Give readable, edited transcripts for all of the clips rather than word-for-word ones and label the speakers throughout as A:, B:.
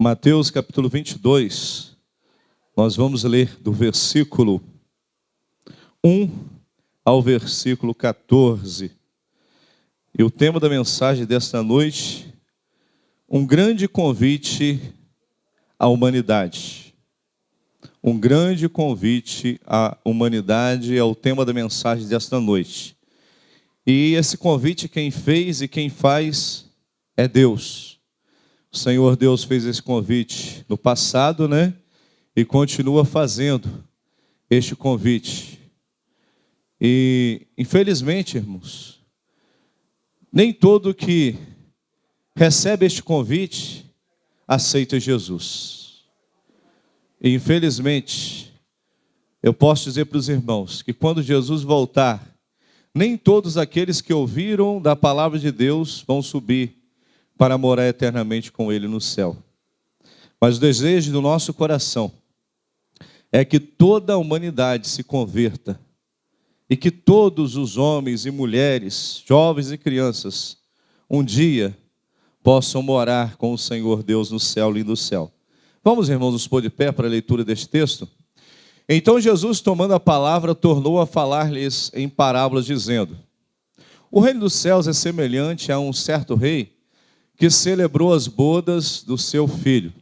A: Mateus capítulo 22, nós vamos ler do versículo 1 ao versículo 14. E o tema da mensagem desta noite, um grande convite à humanidade. Um grande convite à humanidade é o tema da mensagem desta noite. E esse convite quem fez e quem faz é Deus. O Senhor Deus fez esse convite no passado, E continua fazendo este convite. E, infelizmente, irmãos, nem todo que recebe este convite aceita Jesus. E, infelizmente, eu posso dizer para os irmãos que quando Jesus voltar, nem todos aqueles que ouviram da palavra de Deus vão subir para morar eternamente com Ele no céu. Mas o desejo do nosso coração é que toda a humanidade se converta e que todos os homens e mulheres, jovens e crianças, um dia possam morar com o Senhor Deus no céu, lindo céu. Vamos, irmãos, nos pôr de pé para a leitura deste texto? Então Jesus, tomando a palavra, tornou a falar-lhes em parábolas, dizendo: o reino dos céus é semelhante a um certo rei que celebrou as bodas do seu filho.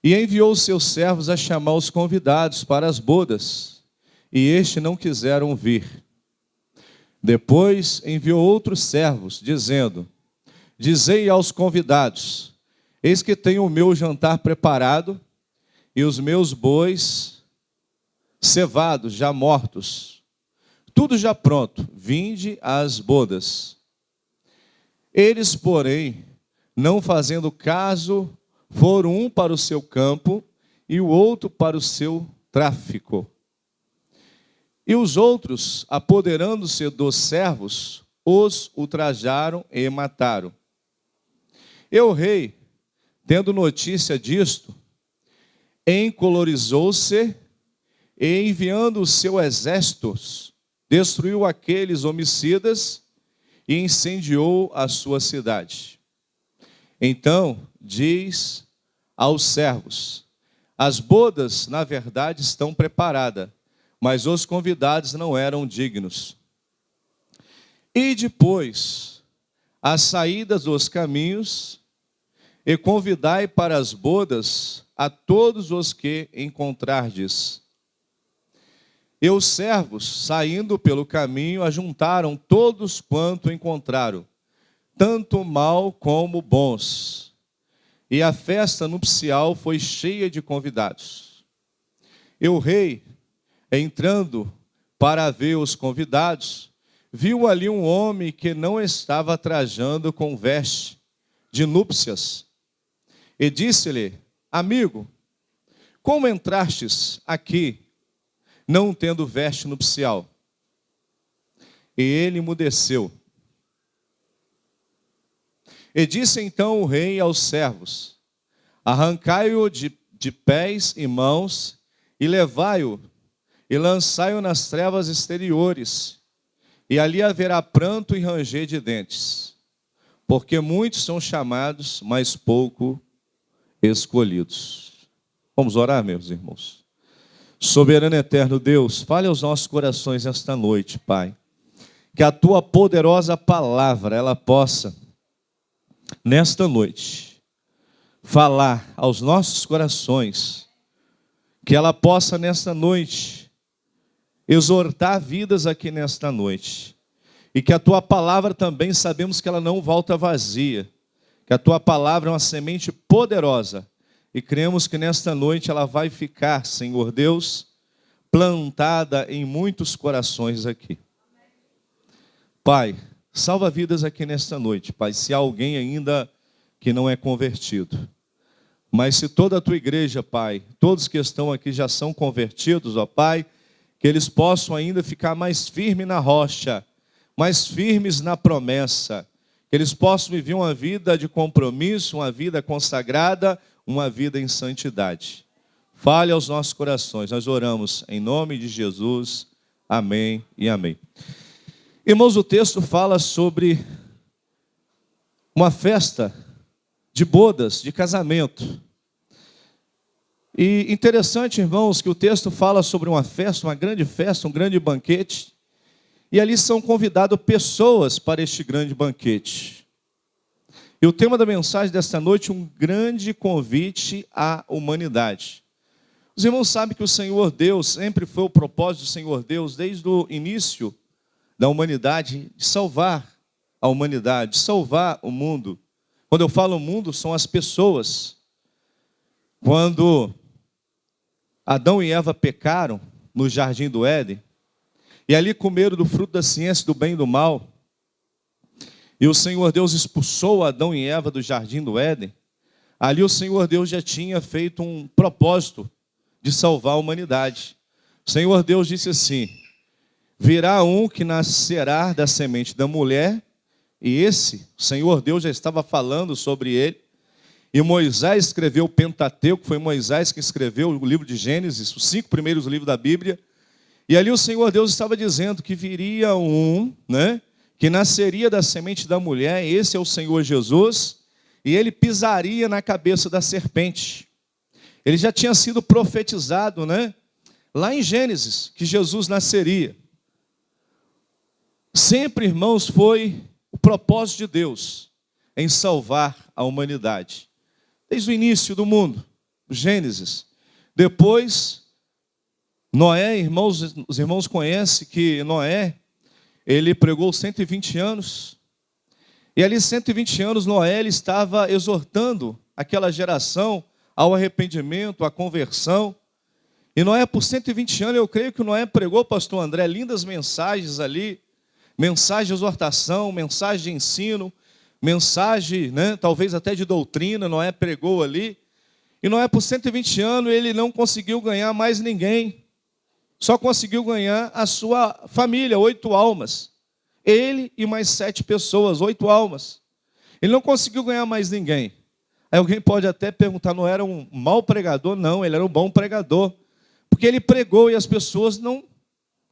A: E enviou os seus servos a chamar os convidados para as bodas, e estes não quiseram vir. Depois enviou outros servos, dizendo: dizei aos convidados: eis que tenho o meu jantar preparado, e os meus bois cevados, já mortos, tudo já pronto, vinde às bodas. Eles, porém, não fazendo caso, foram um para o seu campo e o outro para o seu tráfico. E os outros, apoderando-se dos servos, os ultrajaram e mataram. E o rei, tendo notícia disto, encolorizou-se e, enviando os seus exércitos, destruiu aqueles homicidas e incendiou a sua cidade. Então diz aos servos: as bodas, na verdade, estão preparadas, mas os convidados não eram dignos. E depois, as saídas dos caminhos, e convidai para as bodas a todos os que encontrardes. E os servos, saindo pelo caminho, ajuntaram todos quanto encontraram, tanto mal como bons. E a festa nupcial foi cheia de convidados. E o rei, entrando para ver os convidados, viu ali um homem que não estava trajando com veste de núpcias. E disse-lhe: amigo, como entrastes aqui, não tendo veste nupcial? E ele emudeceu. E disse então o rei aos servos: arrancai-o de pés e mãos, e levai-o, e lançai-o nas trevas exteriores, e ali haverá pranto e ranger de dentes, porque muitos são chamados, mas pouco escolhidos. Vamos orar, meus irmãos. Soberano eterno Deus, fale aos nossos corações esta noite, Pai. Que a Tua poderosa palavra, ela possa, nesta noite, falar aos nossos corações. Que ela possa, nesta noite, exortar vidas aqui nesta noite. E que a Tua palavra também, sabemos que ela não volta vazia. Que a Tua palavra é uma semente poderosa. E cremos que nesta noite ela vai ficar, Senhor Deus, plantada em muitos corações aqui. Pai, salva vidas aqui nesta noite, Pai, se há alguém ainda que não é convertido. Mas se toda a Tua igreja, Pai, todos que estão aqui já são convertidos, ó Pai, que eles possam ainda ficar mais firmes na rocha, mais firmes na promessa, que eles possam viver uma vida de compromisso, uma vida consagrada, uma vida em santidade. Fale aos nossos corações. Nós oramos em nome de Jesus. Amém e amém. Irmãos, o texto fala sobre uma festa de bodas, de casamento. E interessante, irmãos, que o texto fala sobre uma festa, uma grande festa, um grande banquete, e ali são convidadas pessoas para este grande banquete. E o tema da mensagem desta noite, um grande convite à humanidade. Os irmãos sabem que o Senhor Deus, sempre foi o propósito do Senhor Deus, desde o início da humanidade, de salvar a humanidade, de salvar o mundo. Quando eu falo mundo, são as pessoas. Quando Adão e Eva pecaram no jardim do Éden, e ali comeram do fruto da ciência do bem e do mal, e o Senhor Deus expulsou Adão e Eva do jardim do Éden, ali o Senhor Deus já tinha feito um propósito de salvar a humanidade. O Senhor Deus disse assim: virá um que nascerá da semente da mulher, e esse, o Senhor Deus já estava falando sobre ele, e Moisés escreveu o Pentateuco, foi Moisés que escreveu o livro de Gênesis, os 5 primeiros livros da Bíblia, e ali o Senhor Deus estava dizendo que viria um, que nasceria da semente da mulher, esse é o Senhor Jesus, e ele pisaria na cabeça da serpente. Ele já tinha sido profetizado, lá em Gênesis, que Jesus nasceria. Sempre, irmãos, foi o propósito de Deus em salvar a humanidade. Desde o início do mundo, Gênesis. Depois, Noé, irmãos, os irmãos conhecem que Noé, ele pregou 120 anos. E ali 120 anos, Noé ele estava exortando aquela geração ao arrependimento, à conversão. E Noé, por 120 anos, eu creio que Noé pregou, pastor André, lindas mensagens ali, mensagem de exortação, mensagem de ensino, mensagem, talvez até de doutrina, Noé pregou ali. E Noé, por 120 anos, ele não conseguiu ganhar mais ninguém. Só conseguiu ganhar a sua família, 8 almas. Ele e mais 7 pessoas, 8 almas. Ele não conseguiu ganhar mais ninguém. Aí alguém pode até perguntar, não era um mau pregador? Não, ele era um bom pregador. Porque ele pregou e as pessoas não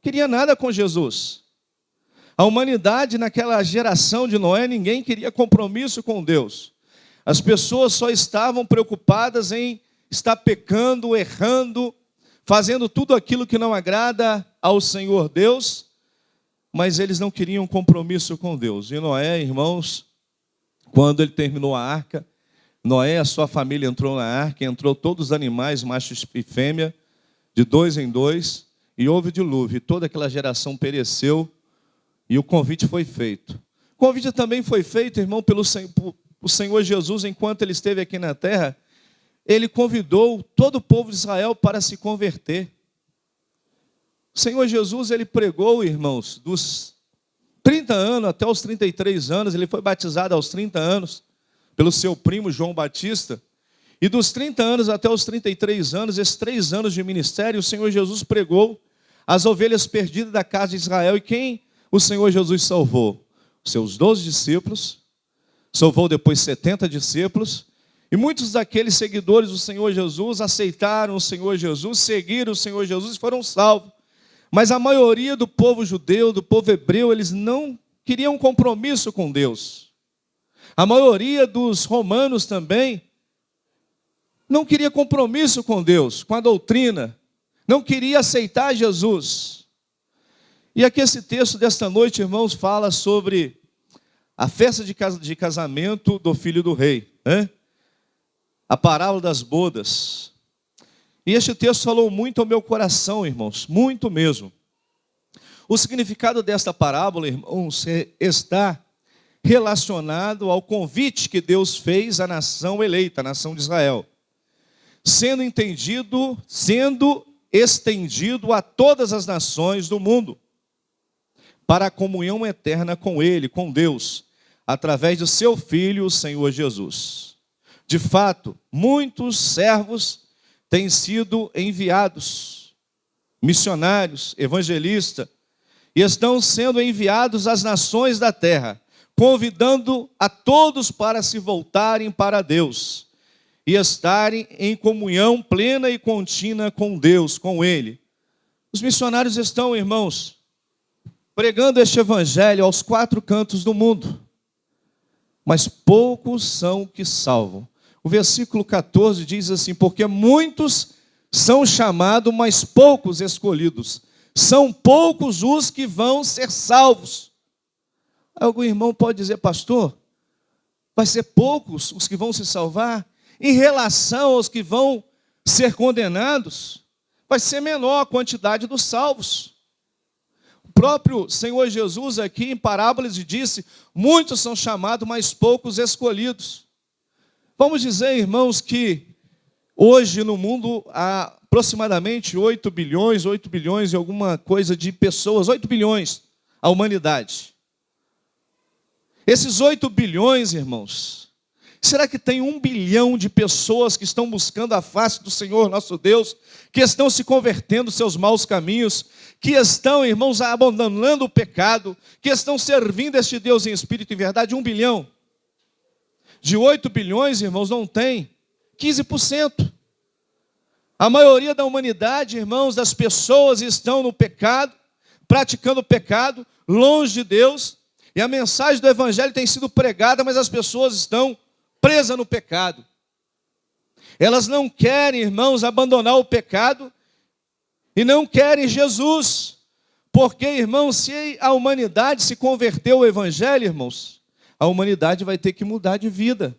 A: queriam nada com Jesus. A humanidade naquela geração de Noé, ninguém queria compromisso com Deus. As pessoas só estavam preocupadas em estar pecando, errando, fazendo tudo aquilo que não agrada ao Senhor Deus, mas eles não queriam compromisso com Deus. E Noé, irmãos, quando ele terminou a arca, Noé e a sua família entrou na arca, entrou todos os animais, machos e fêmea, de 2 em 2, e houve o dilúvio, e toda aquela geração pereceu, e o convite foi feito. O convite também foi feito, irmão, pelo Senhor Jesus, enquanto ele esteve aqui na terra, ele convidou todo o povo de Israel para se converter. O Senhor Jesus, ele pregou, irmãos, dos 30 anos até os 33 anos, ele foi batizado aos 30 anos, pelo seu primo João Batista, e dos 30 anos até os 33 anos, esses 3 anos de ministério, o Senhor Jesus pregou as ovelhas perdidas da casa de Israel. E quem o Senhor Jesus salvou? Os seus 12 discípulos, salvou depois 70 discípulos, e muitos daqueles seguidores do Senhor Jesus aceitaram o Senhor Jesus, seguiram o Senhor Jesus e foram salvos. Mas a maioria do povo judeu, do povo hebreu, eles não queriam um compromisso com Deus. A maioria dos romanos também não queria compromisso com Deus, com a doutrina, não queria aceitar Jesus. E aqui esse texto desta noite, irmãos, fala sobre a festa de casamento do filho do rei, a parábola das bodas. E este texto falou muito ao meu coração, irmãos, muito mesmo. O significado desta parábola, irmãos, está relacionado ao convite que Deus fez à nação eleita, a nação de Israel, sendo estendido a todas as nações do mundo, para a comunhão eterna com Ele, com Deus, através do seu Filho, o Senhor Jesus. De fato, muitos servos têm sido enviados, missionários, evangelistas, e estão sendo enviados às nações da terra, convidando a todos para se voltarem para Deus e estarem em comunhão plena e contínua com Deus, com Ele. Os missionários estão, irmãos, pregando este evangelho aos 4 cantos do mundo. mas poucos são que salvam. O versículo 14 diz assim: porque muitos são chamados, mas poucos escolhidos. São poucos os que vão ser salvos. Algum irmão pode dizer: pastor, vai ser poucos os que vão se salvar? Em relação aos que vão ser condenados, vai ser menor a quantidade dos salvos. O próprio Senhor Jesus aqui em parábolas disse: muitos são chamados, mas poucos escolhidos. Vamos dizer, irmãos, que hoje no mundo há aproximadamente 8 bilhões e alguma coisa de pessoas, 8 bilhões a humanidade. Esses 8 bilhões, irmãos, será que tem 1 bilhão de pessoas que estão buscando a face do Senhor nosso Deus, que estão se convertendo dos seus maus caminhos, que estão, irmãos, abandonando o pecado, que estão servindo este Deus em espírito e verdade? 1 bilhão. De 8 bilhões, irmãos, não tem 15%. A maioria da humanidade, irmãos, das pessoas estão no pecado, praticando o pecado, longe de Deus, e a mensagem do Evangelho tem sido pregada, mas as pessoas estão presas no pecado. Elas não querem, irmãos, abandonar o pecado e não querem Jesus, porque, irmãos, se a humanidade se converteu ao Evangelho, irmãos, a humanidade vai ter que mudar de vida.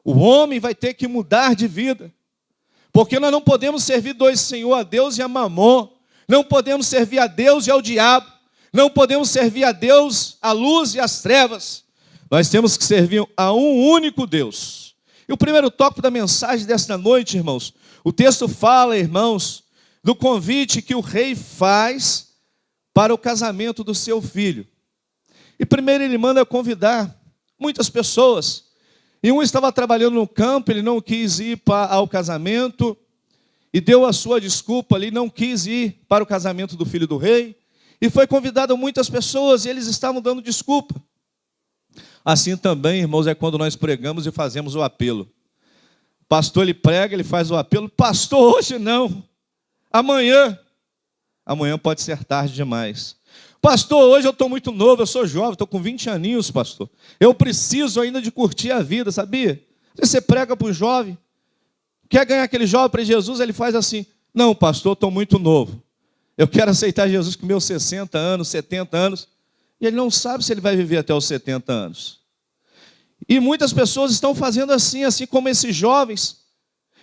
A: O homem vai ter que mudar de vida. Porque nós não podemos servir dois senhores, a Deus e a Mamon. Não podemos servir a Deus e ao diabo. Não podemos servir a Deus, a luz e as trevas. Nós temos que servir a um único Deus. E o primeiro tópico da mensagem desta noite, irmãos, o texto fala, irmãos, do convite que o rei faz para o casamento do seu filho. E primeiro ele manda convidar muitas pessoas. E um estava trabalhando no campo, ele não quis ir ao casamento, e deu a sua desculpa ali, não quis ir para o casamento do filho do rei, e foi convidado muitas pessoas, e eles estavam dando desculpa. Assim também, irmãos, é quando nós pregamos e fazemos o apelo. O pastor, ele prega, ele faz o apelo: pastor, hoje não, amanhã pode ser tarde demais. Pastor, hoje eu estou muito novo, eu sou jovem, estou com 20 aninhos, pastor. Eu preciso ainda de curtir a vida, sabia? Você prega para o jovem, quer ganhar aquele jovem para Jesus, ele faz assim: não, pastor, eu estou muito novo. Eu quero aceitar Jesus com meus 60 anos, 70 anos. E ele não sabe se ele vai viver até os 70 anos. E muitas pessoas estão fazendo assim como esses jovens.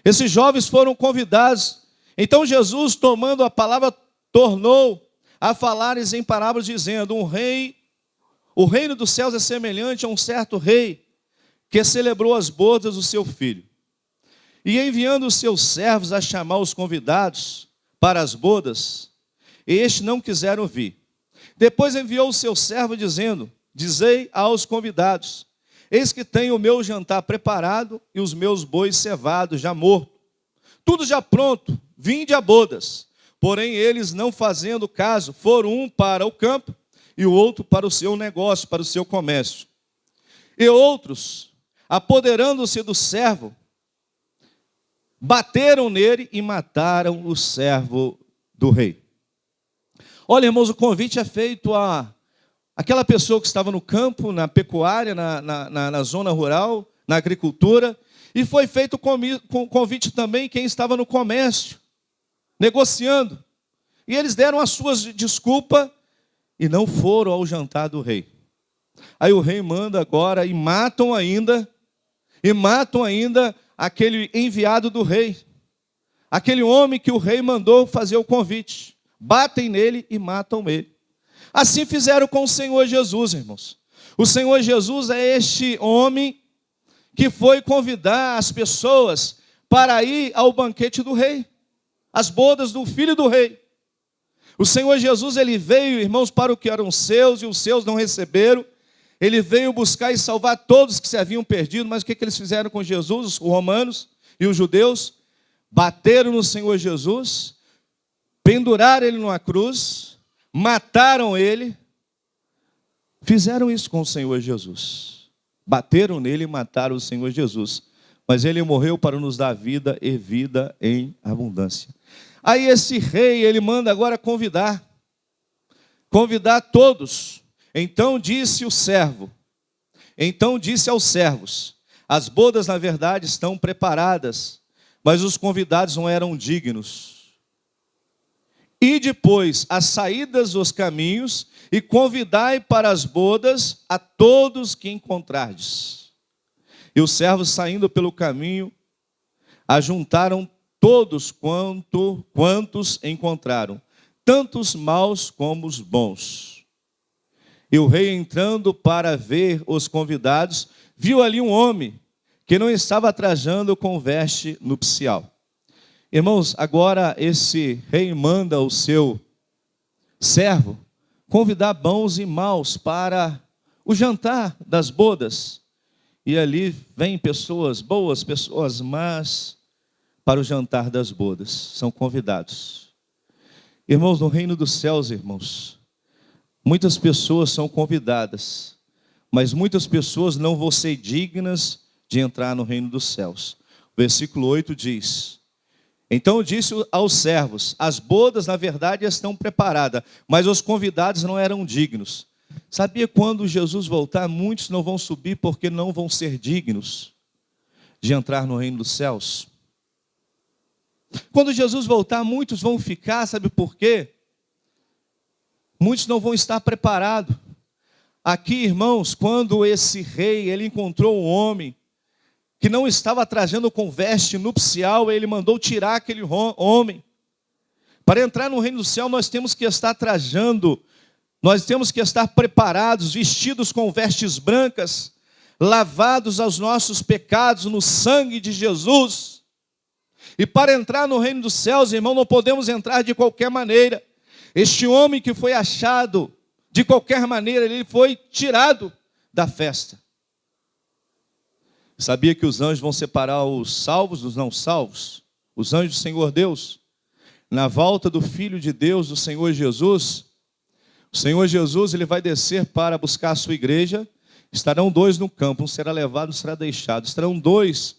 A: Esses jovens foram convidados. Então Jesus, tomando a palavra, tornou a falares em parábolas, dizendo: o reino dos céus é semelhante a um certo rei que celebrou as bodas do seu filho. E enviando os seus servos a chamar os convidados para as bodas, estes não quiseram vir. Depois enviou o seu servo dizendo: dizei aos convidados: eis que tenho o meu jantar preparado e os meus bois cevados já mortos. Tudo já pronto, vinde a bodas. Porém, eles, não fazendo caso, foram um para o campo e o outro para o seu negócio, para o seu comércio. E outros, apoderando-se do servo, bateram nele e mataram o servo do rei. Olha, irmãos, o convite é feito àquela pessoa que estava no campo, na pecuária, na zona rural, na agricultura, e foi feito o convite também quem estava no comércio, negociando. E eles deram as suas desculpas e não foram ao jantar do rei. Aí o rei manda agora e matam ainda aquele enviado do rei, aquele homem que o rei mandou fazer o convite. Batem nele e matam ele. Assim fizeram com o Senhor Jesus, irmãos. O Senhor Jesus é este homem que foi convidar as pessoas para ir ao banquete do rei, as bodas do filho do rei. O Senhor Jesus, ele veio, irmãos, para o que eram seus, e os seus não receberam. Ele veio buscar e salvar todos que se haviam perdido. Mas o que eles fizeram com Jesus, os romanos e os judeus? Bateram no Senhor Jesus, penduraram ele numa cruz, mataram ele. Fizeram isso com o Senhor Jesus. Bateram nele e mataram o Senhor Jesus. Mas ele morreu para nos dar vida e vida em abundância. Aí esse rei, ele manda agora convidar todos. Então disse o servo: Então disse aos servos: as bodas, na verdade, estão preparadas, mas os convidados não eram dignos. E depois, as saídas dos caminhos, e convidai para as bodas a todos que encontrardes. E os servos, saindo pelo caminho, ajuntaram todos quantos encontraram, tanto os maus como os bons. E o rei, entrando para ver os convidados, viu ali um homem que não estava trajando com veste nupcial. Irmãos, agora esse rei manda o seu servo convidar bons e maus para o jantar das bodas. E ali vêm pessoas boas, pessoas más, para o jantar das bodas. São convidados. Irmãos, no reino dos céus, irmãos, muitas pessoas são convidadas, mas muitas pessoas não vão ser dignas de entrar no reino dos céus. O versículo 8 diz: então disse aos servos: as bodas, na verdade, estão preparadas, mas os convidados não eram dignos. Sabia, quando Jesus voltar, muitos não vão subir porque não vão ser dignos de entrar no reino dos céus? Quando Jesus voltar, muitos vão ficar, sabe por quê? Muitos não vão estar preparados. Aqui, irmãos, quando esse rei, ele encontrou um homem que não estava trajando com veste nupcial, ele mandou tirar aquele homem. Para entrar no reino do céu, nós temos que estar trajando, nós temos que estar preparados, vestidos com vestes brancas, lavados aos nossos pecados no sangue de Jesus. E para entrar no reino dos céus, irmão, não podemos entrar de qualquer maneira. Este homem que foi achado, de qualquer maneira, ele foi tirado da festa. Sabia que os anjos vão separar os salvos dos não salvos? Os anjos do Senhor Deus. Na volta do Filho de Deus, do Senhor Jesus, o Senhor Jesus, ele vai descer para buscar a sua igreja. Estarão dois no campo, um será levado, um será deixado. Estarão dois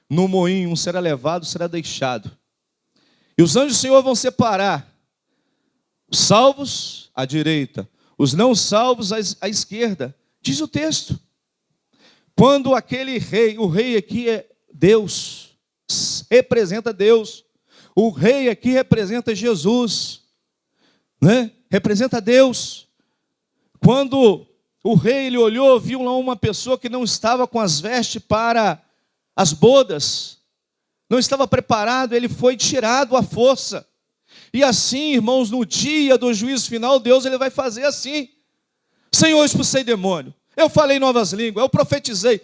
A: no moinho, um será levado, um será deixado. E os anjos do Senhor vão separar os salvos à direita, os não salvos à esquerda. Diz o texto. Quando aquele rei, o rei aqui é Deus, representa Deus. O rei aqui representa Jesus, né? Representa Deus. Quando o rei, ele olhou, viu lá uma pessoa que não estava com as vestes para as bodas, não estava preparado, ele foi tirado à força. E assim, irmãos, no dia do juízo final, Deus, ele vai fazer assim: Senhor, eu expulsei demônio, eu falei novas línguas, eu profetizei,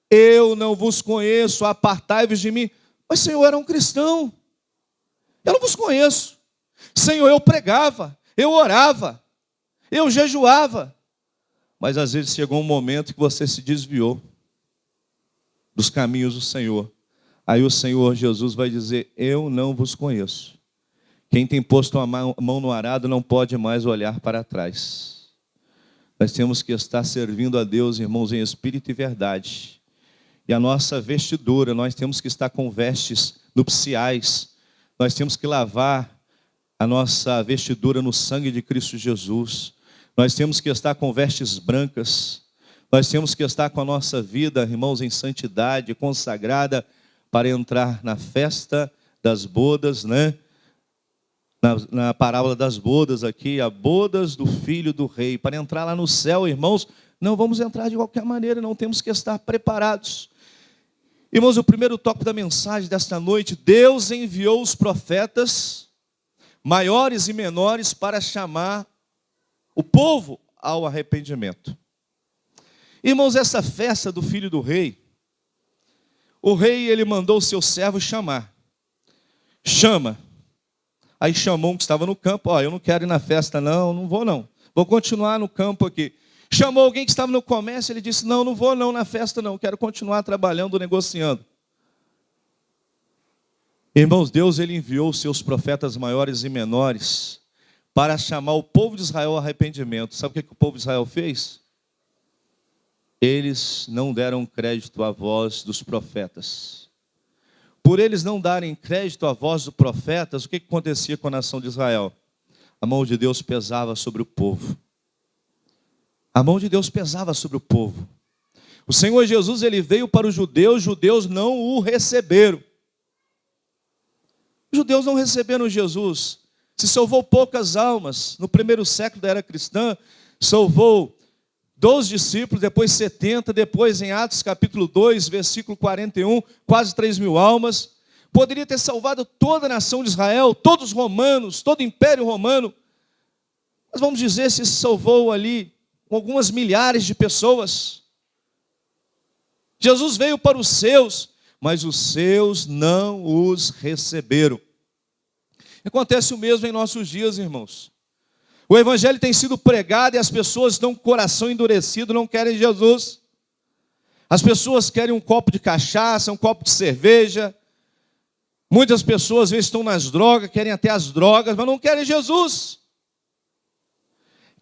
A: eu não vos conheço, apartai-vos de mim. Mas, Senhor, eu era um cristão, eu não vos conheço. Senhor, eu pregava, eu orava, eu jejuava. Mas às vezes chegou um momento que você se desviou dos caminhos do Senhor. Aí o Senhor Jesus vai dizer: eu não vos conheço. Quem tem posto a mão no arado não pode mais olhar para trás. Nós temos que estar servindo a Deus, irmãos, em espírito e verdade. E a nossa vestidura, nós temos que estar com vestes nupciais. Nós temos que lavar a nossa vestidura no sangue de Cristo Jesus. Nós temos que estar com vestes brancas. Nós temos que estar com a nossa vida, irmãos, em santidade, consagrada, para entrar na festa das bodas, né? Na parábola das bodas aqui, a bodas do filho do rei. Para entrar lá no céu, irmãos, não vamos entrar de qualquer maneira, não temos que estar preparados. Irmãos, o primeiro tópico da mensagem desta noite: Deus enviou os profetas, maiores e menores, para chamar o povo ao arrependimento. Irmãos, essa festa do filho do rei, o rei, ele mandou o seu servo chamar. Chama. Aí chamou um que estava no campo: ó, eu não quero ir na festa não, não vou não, vou continuar no campo aqui. Chamou alguém que estava no comércio, ele disse: não, não vou não na festa não, quero continuar trabalhando, negociando. Irmãos, Deus, ele enviou os seus profetas maiores e menores para chamar o povo de Israel ao arrependimento. Sabe o que o povo de Israel fez? Eles não deram crédito à voz dos profetas. Por eles não darem crédito à voz dos profetas, o que acontecia com a nação de Israel? A mão de Deus pesava sobre o povo. A mão de Deus pesava sobre o povo. O Senhor Jesus, ele veio para os judeus não o receberam. Os judeus não receberam Jesus. Se salvou poucas almas. No primeiro século da era cristã, salvou 12 discípulos, depois 70, depois em Atos capítulo 2, versículo 41, quase 3.000 almas. Poderia ter salvado toda a nação de Israel, todos os romanos, todo o império romano. Mas vamos dizer, se salvou ali algumas milhares de pessoas. Jesus veio para os seus, mas os seus não os receberam. Acontece o mesmo em nossos dias, irmãos. O evangelho tem sido pregado e as pessoas estão com o coração endurecido, não querem Jesus. As pessoas querem um copo de cachaça, um copo de cerveja. Muitas pessoas às vezes estão nas drogas, querem até as drogas, mas não querem Jesus.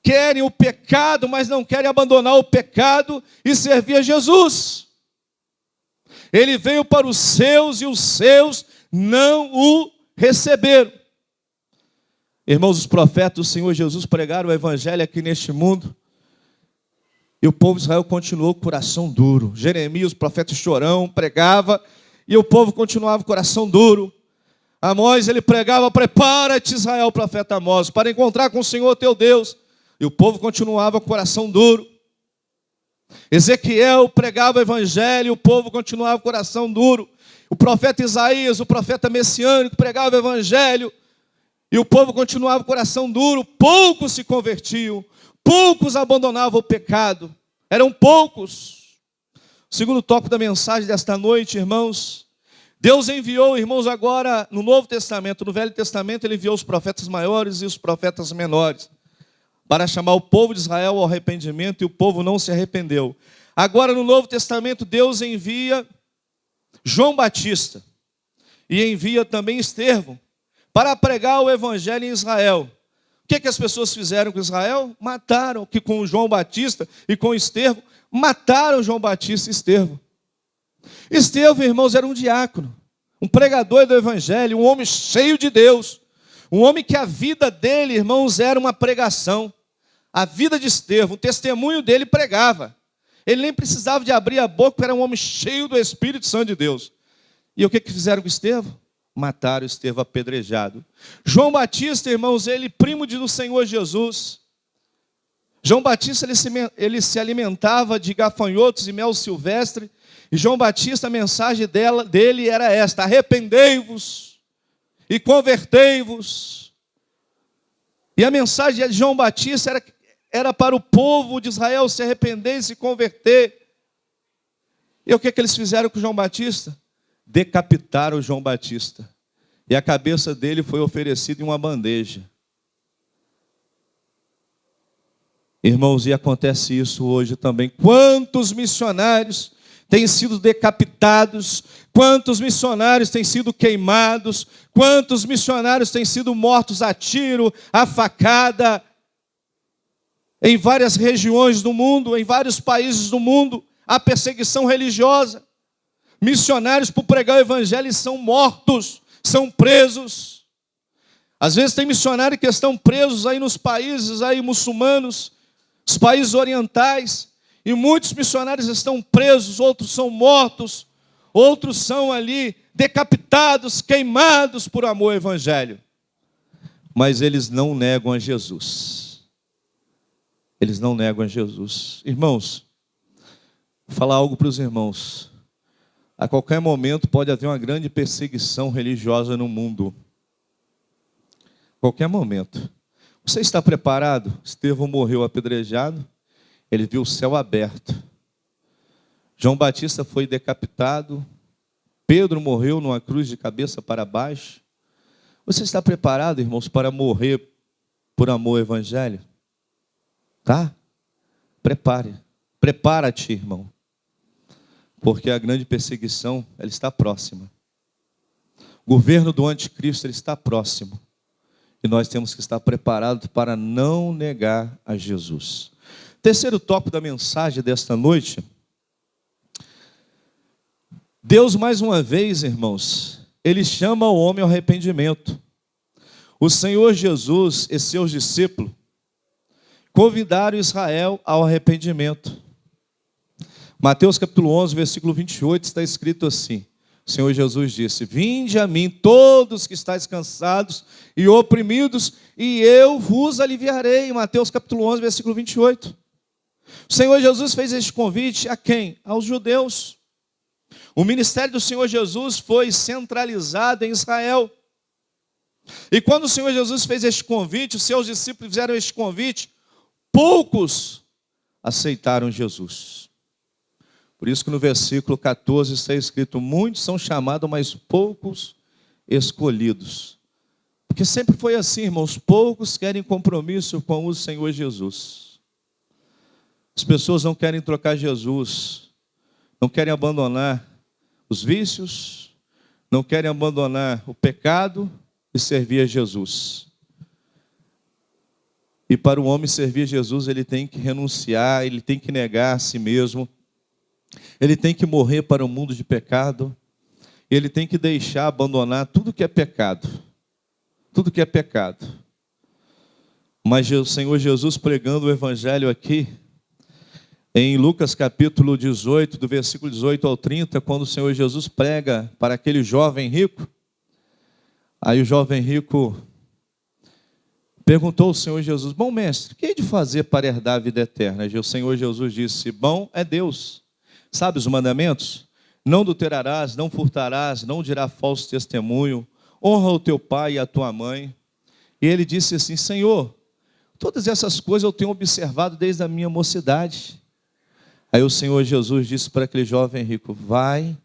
A: Querem o pecado, mas não querem abandonar o pecado e servir a Jesus. Ele veio para os seus e os seus não o receberam. Irmãos, os profetas do Senhor Jesus pregaram o evangelho aqui neste mundo. E o povo de Israel continuou com o coração duro. Jeremias, o profeta chorão, pregava. E o povo continuava com o coração duro. Amós, ele pregava: prepara-te, Israel, o profeta Amós, para encontrar com o Senhor teu Deus. E o povo continuava com o coração duro. Ezequiel pregava o evangelho, e o povo continuava com o coração duro. O profeta Isaías, o profeta messiânico, pregava o evangelho, e o povo continuava com o coração duro. Poucos se convertiam, poucos abandonavam o pecado. Eram poucos. O segundo tópico da mensagem desta noite, irmãos, Deus enviou, irmãos, agora no Novo Testamento. No Velho Testamento ele enviou os profetas maiores e os profetas menores para chamar o povo de Israel ao arrependimento, e o povo não se arrependeu. Agora no Novo Testamento Deus envia João Batista e envia também Estevão para pregar o evangelho em Israel. O que as pessoas fizeram com Israel? Mataram, que com João Batista e com Estevão, mataram João Batista e Estevão. Estevão, irmãos, era um diácono, um pregador do evangelho, um homem cheio de Deus, um homem que a vida dele, irmãos, era uma pregação. A vida de Estevão, o testemunho dele pregava. Ele nem precisava de abrir a boca, porque era um homem cheio do Espírito Santo de Deus. E o que fizeram com Estevão? Mataram Estevão apedrejado. João Batista, irmãos, ele primo do Senhor Jesus. João Batista, ele se alimentava de gafanhotos e mel silvestre. E João Batista, a mensagem dele era esta: arrependei-vos e convertei-vos. E a mensagem de João Batista era para o povo de Israel se arrepender e se converter. E o que eles fizeram com João Batista? Decapitaram João Batista. E a cabeça dele foi oferecida em uma bandeja. Irmãos, e acontece isso hoje também. Quantos missionários têm sido decapitados? Quantos missionários têm sido queimados? Quantos missionários têm sido mortos a tiro, a facada? Em várias regiões do mundo, em vários países do mundo, há perseguição religiosa. Missionários, por pregar o evangelho, são mortos, são presos. Às vezes tem missionários que estão presos aí nos países aí muçulmanos, os países orientais, e muitos missionários estão presos, outros são mortos, outros são ali decapitados, queimados por amor ao evangelho. Mas eles não negam a Jesus. Eles não negam a Jesus. Irmãos, vou falar algo para os irmãos. A qualquer momento pode haver uma grande perseguição religiosa no mundo. Qualquer momento. Você está preparado? Estevão morreu apedrejado, ele viu o céu aberto. João Batista foi decapitado, Pedro morreu numa cruz de cabeça para baixo. Você está preparado, irmãos, para morrer por amor ao evangelho? Tá? Prepara-te, irmão. Porque a grande perseguição, ela está próxima. O governo do anticristo, ele está próximo. E nós temos que estar preparados para não negar a Jesus. Terceiro tópico da mensagem desta noite. Deus, mais uma vez, irmãos, Ele chama o homem ao arrependimento. O Senhor Jesus e seus discípulos convidaram Israel ao arrependimento. Mateus capítulo 11, versículo 28, está escrito assim. O Senhor Jesus disse: vinde a mim todos que estáis cansados e oprimidos, e eu vos aliviarei. Mateus capítulo 11, versículo 28. O Senhor Jesus fez este convite a quem? Aos judeus. O ministério do Senhor Jesus foi centralizado em Israel. E quando o Senhor Jesus fez este convite, os seus discípulos fizeram este convite, poucos aceitaram Jesus. Por isso que no versículo 14 está escrito: muitos são chamados, mas poucos escolhidos. Porque sempre foi assim, irmãos, poucos querem compromisso com o Senhor Jesus. As pessoas não querem trocar Jesus, não querem abandonar os vícios, não querem abandonar o pecado e servir a Jesus. E para o homem servir a Jesus, ele tem que renunciar, ele tem que negar a si mesmo, ele tem que morrer para o mundo de pecado, ele tem que deixar, abandonar tudo que é pecado. Tudo que é pecado. Mas o Senhor Jesus pregando o evangelho aqui, em Lucas capítulo 18, do versículo 18 ao 30, quando o Senhor Jesus prega para aquele jovem rico, aí o jovem rico perguntou ao Senhor Jesus: bom mestre, o que hei de fazer para herdar a vida eterna? E o Senhor Jesus disse: bom é Deus. Sabe os mandamentos? Não adulterarás, não furtarás, não dirás falso testemunho, honra o teu pai e a tua mãe. E ele disse assim: Senhor, todas essas coisas eu tenho observado desde a minha mocidade. Aí o Senhor Jesus disse para aquele jovem rico: vai,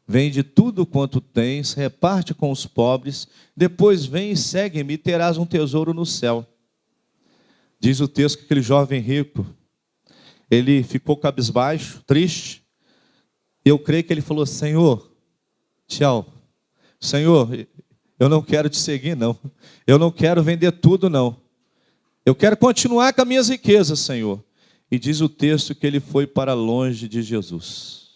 A: vende tudo quanto tens, reparte com os pobres, depois vem e segue-me e terás um tesouro no céu. Diz o texto que aquele jovem rico, ele ficou cabisbaixo, triste. Eu creio que ele falou: Senhor, tchau. Senhor, eu não quero te seguir, não. Eu não quero vender tudo, não. Eu quero continuar com as minhas riquezas, Senhor. E diz o texto que ele foi para longe de Jesus.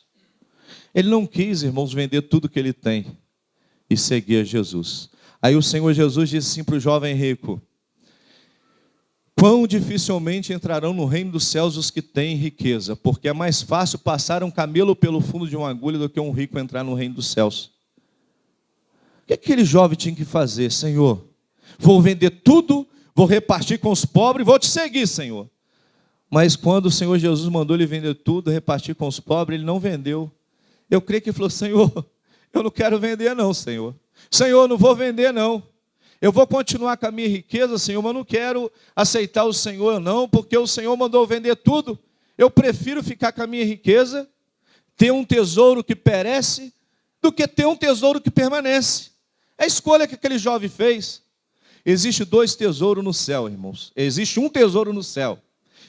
A: Ele não quis, irmãos, vender tudo que ele tem e seguir a Jesus. Aí o Senhor Jesus disse assim para o jovem rico: quão dificilmente entrarão no reino dos céus os que têm riqueza, porque é mais fácil passar um camelo pelo fundo de uma agulha do que um rico entrar no reino dos céus. O que aquele jovem tinha que fazer? Senhor, vou vender tudo, vou repartir com os pobres, vou te seguir, Senhor. Mas quando o Senhor Jesus mandou ele vender tudo, repartir com os pobres, ele não vendeu. Eu creio que ele falou: Senhor, eu não quero vender não, Senhor. Senhor, não vou vender não. Eu vou continuar com a minha riqueza, Senhor, mas eu não quero aceitar o Senhor não, porque o Senhor mandou vender tudo. Eu prefiro ficar com a minha riqueza, ter um tesouro que perece, do que ter um tesouro que permanece. É a escolha que aquele jovem fez. Existe 2 tesouros no céu, irmãos. Existe um tesouro no céu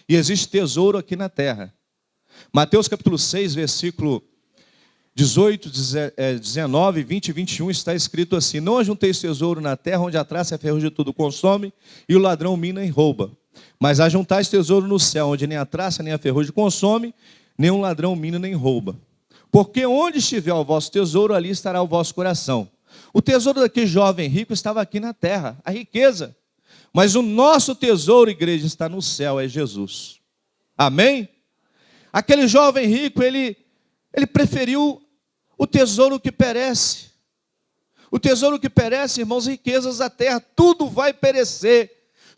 A: e existe tesouro aqui na terra. Mateus capítulo 6, versículo 18, 19, 20 e 21 está escrito assim: não ajunteis tesouro na terra, onde a traça e a ferrugem tudo consome, e o ladrão mina e rouba. Mas ajuntais tesouro no céu, onde nem a traça nem a ferrugem consome, nem um ladrão mina nem rouba. Porque onde estiver o vosso tesouro, ali estará o vosso coração. O tesouro daquele jovem rico estava aqui na terra, a riqueza. Mas o nosso tesouro, igreja, está no céu, é Jesus. Amém? Aquele jovem rico, ele preferiu o tesouro que perece. O tesouro que perece, irmãos, riquezas da terra, tudo vai perecer,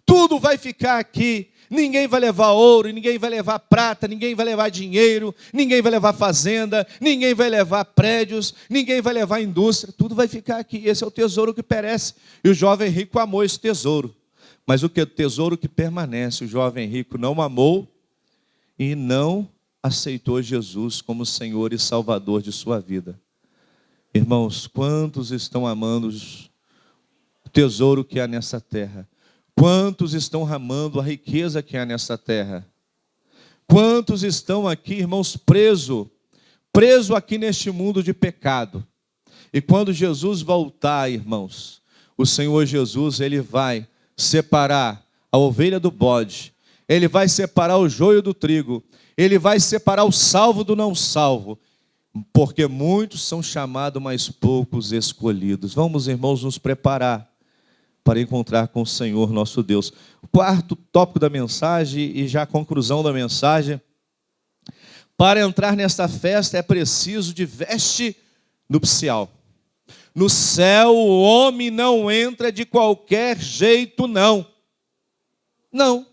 A: tudo vai ficar aqui. Ninguém vai levar ouro, ninguém vai levar prata, ninguém vai levar dinheiro, ninguém vai levar fazenda, ninguém vai levar prédios, ninguém vai levar indústria, tudo vai ficar aqui. Esse é o tesouro que perece. E o jovem rico amou esse tesouro. Mas o tesouro que permanece, o jovem rico não amou e não aceitou Jesus como Senhor e Salvador de sua vida. Irmãos, quantos estão amando o tesouro que há nessa terra? Quantos estão amando a riqueza que há nessa terra? Quantos estão aqui, irmãos, presos aqui neste mundo de pecado? E quando Jesus voltar, irmãos, o Senhor Jesus, Ele vai separar a ovelha do bode, Ele vai separar o joio do trigo, Ele vai separar o salvo do não salvo, porque muitos são chamados, mas poucos escolhidos. Vamos, irmãos, nos preparar para encontrar com o Senhor nosso Deus. O 4º tópico da mensagem, e já a conclusão da mensagem: Para entrar nesta festa é preciso de veste nupcial. No céu o homem não entra de qualquer jeito, não. Não.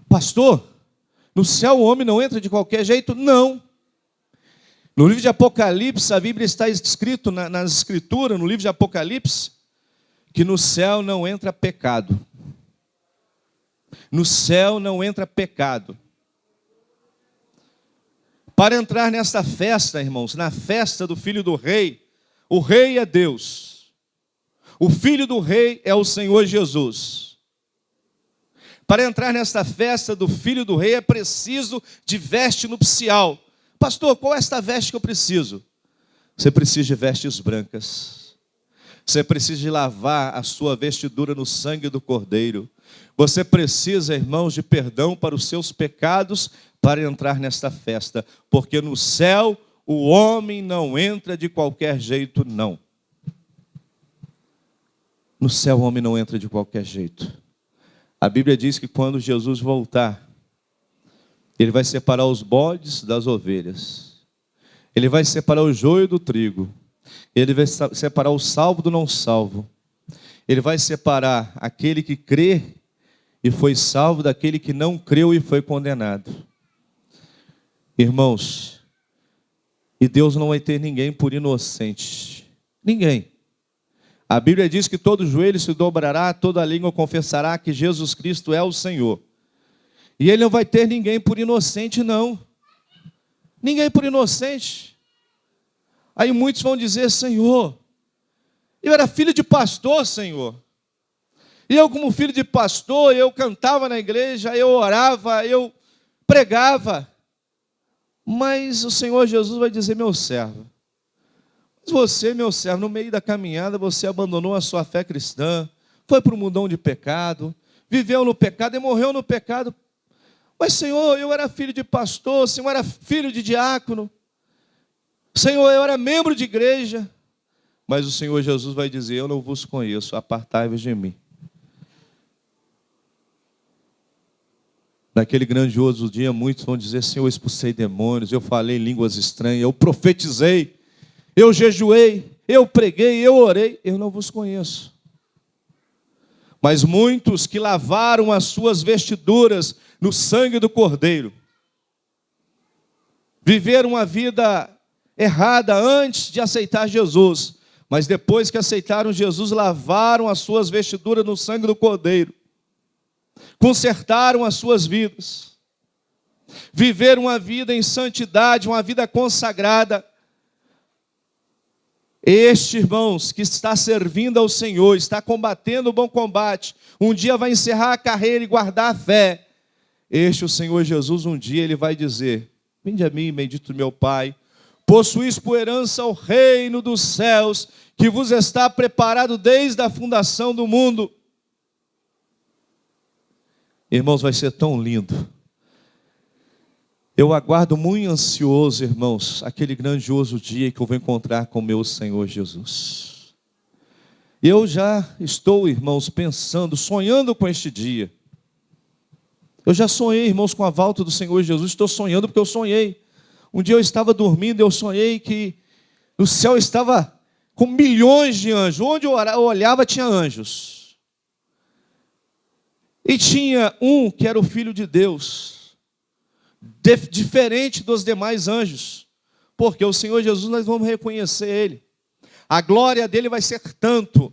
A: Pastor, no céu o homem não entra de qualquer jeito? Não. No livro de Apocalipse, a Bíblia está escrito nas Escrituras, no livro de Apocalipse, que no céu não entra pecado. No céu não entra pecado. Para entrar nesta festa, irmãos, na festa do Filho do Rei, o Rei é Deus. O Filho do Rei é o Senhor Jesus. Para entrar nesta festa do Filho do Rei é preciso de veste nupcial. Pastor, qual é esta veste que eu preciso? Você precisa de vestes brancas. Você precisa de lavar a sua vestidura no sangue do Cordeiro. Você precisa, irmãos, de perdão para os seus pecados para entrar nesta festa. Porque no céu o homem não entra de qualquer jeito, não. No céu o homem não entra de qualquer jeito. A Bíblia diz que quando Jesus voltar, Ele vai separar os bodes das ovelhas. Ele vai separar o joio do trigo. Ele vai separar o salvo do não salvo. Ele vai separar aquele que crê e foi salvo daquele que não creu e foi condenado. Irmãos, e Deus não vai ter ninguém por inocente. Ninguém. A Bíblia diz que todo joelho se dobrará, toda língua confessará que Jesus Cristo é o Senhor. E Ele não vai ter ninguém por inocente, não. Ninguém por inocente. Aí muitos vão dizer, Senhor, eu era filho de pastor, Senhor. E eu, como filho de pastor, eu cantava na igreja, eu orava, eu pregava. Mas o Senhor Jesus vai dizer, meu servo, mas você, meu servo, no meio da caminhada, você abandonou a sua fé cristã, foi para o mundão de pecado, viveu no pecado e morreu no pecado. Mas, Senhor, eu era filho de pastor, Senhor, era filho de diácono. Senhor, eu era membro de igreja. Mas o Senhor Jesus vai dizer, eu não vos conheço, apartai-vos de mim. Naquele grandioso dia, muitos vão dizer, Senhor, eu expulsei demônios, eu falei línguas estranhas, eu profetizei, eu jejuei, eu preguei, eu orei, eu não vos conheço. Mas muitos que lavaram as suas vestiduras no sangue do Cordeiro, viveram uma vida errada antes de aceitar Jesus, mas depois que aceitaram Jesus, lavaram as suas vestiduras no sangue do Cordeiro, consertaram as suas vidas, viveram uma vida em santidade, uma vida consagrada. Este, irmãos, que está servindo ao Senhor, está combatendo o bom combate, um dia vai encerrar a carreira e guardar a fé. Este, o Senhor Jesus, um dia Ele vai dizer, vinde a mim, bendito meu Pai, possuís por herança o reino dos céus, que vos está preparado desde a fundação do mundo. Irmãos, vai ser tão lindo. Eu aguardo muito ansioso, irmãos, aquele grandioso dia que eu vou encontrar com meu Senhor Jesus. Eu já estou, irmãos, pensando, sonhando com este dia. Eu já sonhei, irmãos, com a volta do Senhor Jesus. Estou sonhando porque eu sonhei. Um dia eu estava dormindo, eu sonhei que o céu estava com milhões de anjos. Onde eu olhava tinha anjos. E tinha um que era o Filho de Deus, diferente dos demais anjos. Porque o Senhor Jesus, nós vamos reconhecer Ele. A glória dele vai ser tanto,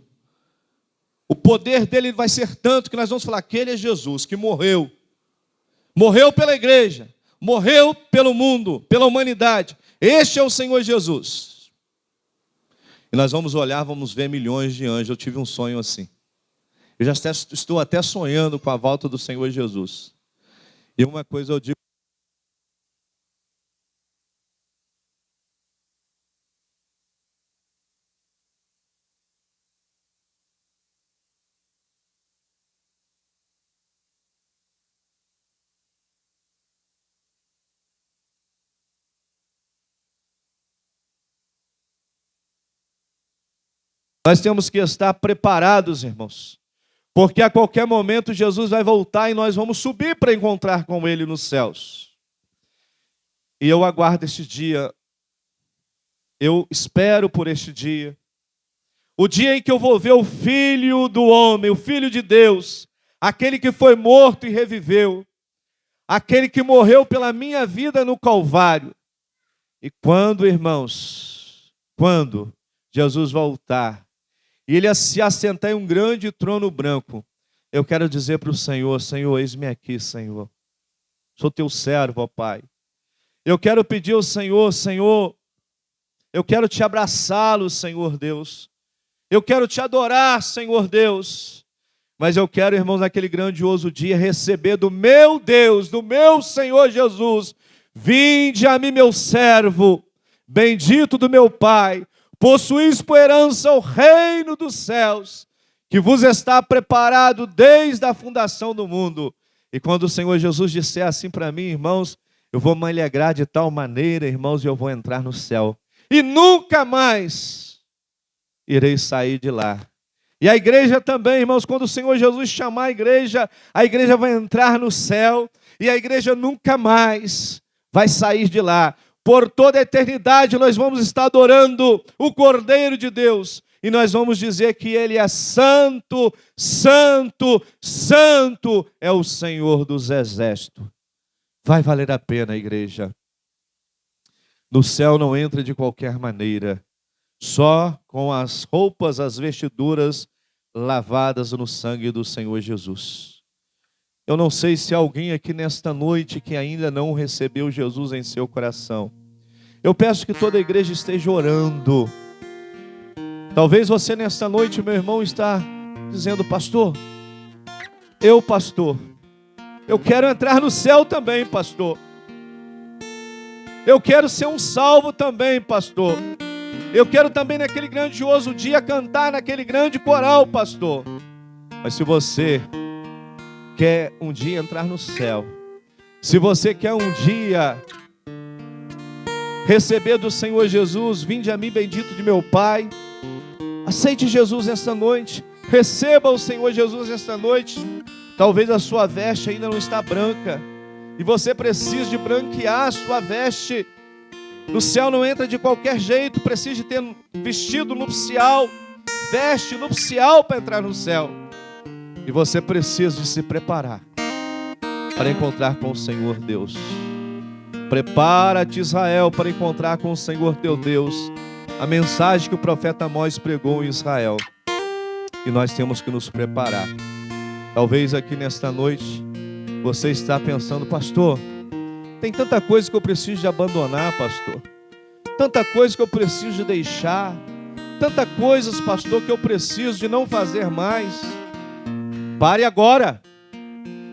A: o poder dele vai ser tanto, que nós vamos falar, aquele é Jesus, que morreu. Morreu pela igreja, morreu pelo mundo, pela humanidade. Este é o Senhor Jesus. E nós vamos olhar, vamos ver milhões de anjos. Eu tive um sonho assim. Eu já estou até sonhando com a volta do Senhor Jesus. E uma coisa eu digo. Nós temos que estar preparados, irmãos. Porque a qualquer momento Jesus vai voltar e nós vamos subir para encontrar com Ele nos céus. E eu aguardo este dia. Eu espero por este dia. O dia em que eu vou ver o Filho do homem, o Filho de Deus, aquele que foi morto e reviveu, aquele que morreu pela minha vida no Calvário. E quando, irmãos, quando Jesus voltar, e Ele se assentar em um grande trono branco, eu quero dizer para o Senhor: Senhor, eis-me aqui, Senhor. Sou teu servo, ó Pai. Eu quero pedir ao Senhor: Senhor, eu quero te abraçá-lo, Senhor Deus. Eu quero te adorar, Senhor Deus. Mas eu quero, irmãos, naquele grandioso dia, receber do meu Deus, do meu Senhor Jesus: vinde a mim, meu servo, bendito do meu Pai, possuís por herança o reino dos céus, que vos está preparado desde a fundação do mundo. E quando o Senhor Jesus disser assim para mim, irmãos, eu vou me alegrar de tal maneira, irmãos, e eu vou entrar no céu. E nunca mais irei sair de lá. E a igreja também, irmãos, quando o Senhor Jesus chamar a igreja vai entrar no céu, e a igreja nunca mais vai sair de lá. Por toda a eternidade nós vamos estar adorando o Cordeiro de Deus, e nós vamos dizer que Ele é santo, santo, santo é o Senhor dos exércitos. Vai valer a pena, igreja. No céu não entra de qualquer maneira, só com as roupas, as vestiduras lavadas no sangue do Senhor Jesus. Eu não sei se há alguém aqui nesta noite que ainda não recebeu Jesus em seu coração. Eu peço que toda a igreja esteja orando. Talvez você nesta noite, meu irmão, está dizendo: pastor, eu quero entrar no céu também, pastor. Eu quero ser um salvo também, pastor. Eu quero também naquele grandioso dia cantar naquele grande coral, pastor. Mas se você quer um dia entrar no céu, se você quer um dia receber do Senhor Jesus: vinde a mim, bendito de meu Pai, aceite Jesus esta noite, receba o Senhor Jesus esta noite. Talvez a sua veste ainda não está branca, e você precisa de branquear a sua veste. No céu não entra de qualquer jeito, precisa de ter vestido nupcial, veste nupcial para entrar no céu. E você precisa de se preparar para encontrar com o Senhor Deus. Prepara-te, Israel, para encontrar com o Senhor teu Deus. A mensagem que o profeta Amós pregou em Israel. E nós temos que nos preparar. Talvez aqui nesta noite você está pensando: pastor, tem tanta coisa que eu preciso de abandonar, pastor. Tanta coisa que eu preciso de deixar. Tantas coisas, pastor, que eu preciso de não fazer mais. Pare agora.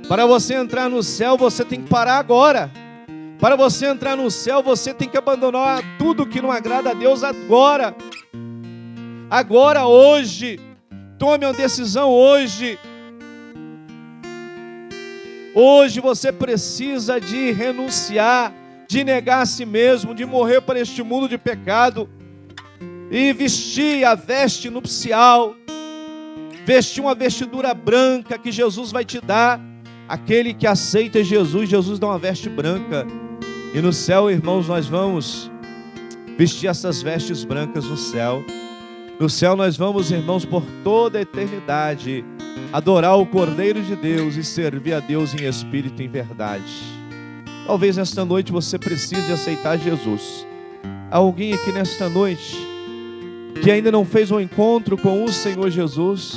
A: Para você entrar no céu, você tem que parar agora. Para você entrar no céu, você tem que abandonar tudo que não agrada a Deus agora. Agora, hoje. Tome uma decisão hoje. Hoje você precisa de renunciar, de negar a si mesmo, de morrer para este mundo de pecado e vestir a veste nupcial, vestir uma vestidura branca que Jesus vai te dar. Aquele que aceita Jesus, Jesus dá uma veste branca. E no céu, irmãos, nós vamos vestir essas vestes brancas no céu. No céu nós vamos, irmãos, por toda a eternidade adorar o Cordeiro de Deus e servir a Deus em espírito e em verdade. Talvez nesta noite você precise aceitar Jesus. Há alguém aqui nesta noite que ainda não fez um encontro com o Senhor Jesus?